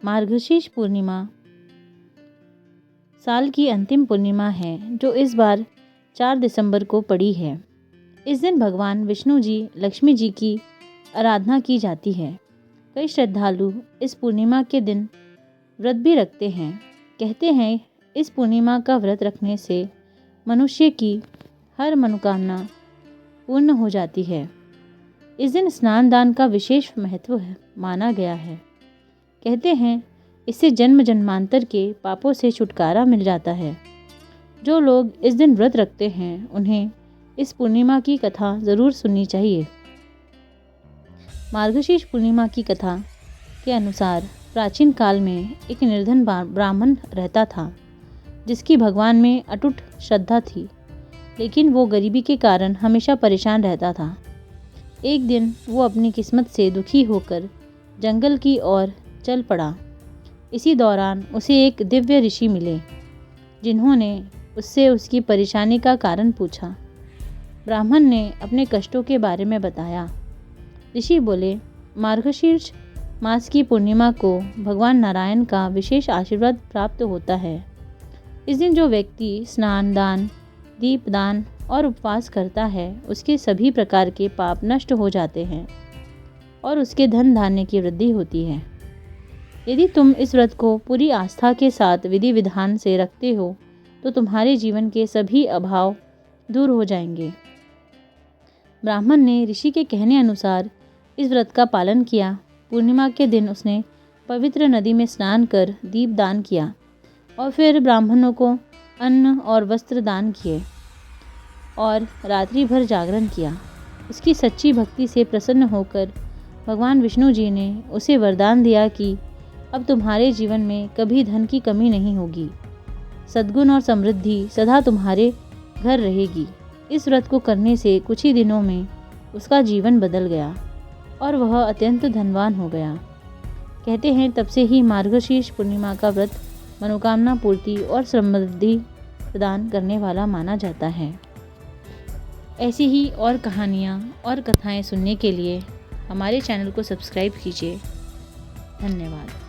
मार्गशीर्ष पूर्णिमा साल की अंतिम पूर्णिमा है जो इस बार 4 दिसंबर को पड़ी है। इस दिन भगवान विष्णु जी, लक्ष्मी जी की आराधना की जाती है। कई श्रद्धालु इस पूर्णिमा के दिन व्रत भी रखते हैं। कहते हैं इस पूर्णिमा का व्रत रखने से मनुष्य की हर मनोकामना पूर्ण हो जाती है। इस दिन स्नान दान का विशेष महत्व माना गया है। कहते हैं इससे जन्म जन्मांतर के पापों से छुटकारा मिल जाता है। जो लोग इस दिन व्रत रखते हैं उन्हें इस पूर्णिमा की कथा ज़रूर सुननी चाहिए। मार्गशीर्ष पूर्णिमा की कथा के अनुसार प्राचीन काल में एक निर्धन ब्राह्मण रहता था जिसकी भगवान में अटूट श्रद्धा थी, लेकिन वो गरीबी के कारण हमेशा परेशान रहता था। एक दिन वो अपनी किस्मत से दुखी होकर जंगल की ओर चल पड़ा। इसी दौरान उसे एक दिव्य ऋषि मिले जिन्होंने उससे उसकी परेशानी का कारण पूछा। ब्राह्मण ने अपने कष्टों के बारे में बताया। ऋषि बोले, मार्गशीर्ष मास की पूर्णिमा को भगवान नारायण का विशेष आशीर्वाद प्राप्त होता है। इस दिन जो व्यक्ति स्नान दान, दीपदान और उपवास करता है उसके सभी प्रकार के पाप नष्ट हो जाते हैं और उसके धन धान्य की वृद्धि होती है। यदि तुम इस व्रत को पूरी आस्था के साथ विधि विधान से रखते हो तो तुम्हारे जीवन के सभी अभाव दूर हो जाएंगे। ब्राह्मण ने ऋषि के कहने अनुसार इस व्रत का पालन किया। पूर्णिमा के दिन उसने पवित्र नदी में स्नान कर दीपदान किया और फिर ब्राह्मणों को अन्न और वस्त्र दान किए और रात्रि भर जागरण किया। उसकी सच्ची भक्ति से प्रसन्न होकर भगवान विष्णु जी ने उसे वरदान दिया कि अब तुम्हारे जीवन में कभी धन की कमी नहीं होगी। सद्गुण और समृद्धि सदा तुम्हारे घर रहेगी। इस व्रत को करने से कुछ ही दिनों में उसका जीवन बदल गया और वह अत्यंत धनवान हो गया। कहते हैं तब से ही मार्गशीर्ष पूर्णिमा का व्रत मनोकामना पूर्ति और समृद्धि प्रदान करने वाला माना जाता है। ऐसी ही और कहानियाँ और कथाएं सुनने के लिए हमारे चैनल को सब्सक्राइब कीजिए। धन्यवाद।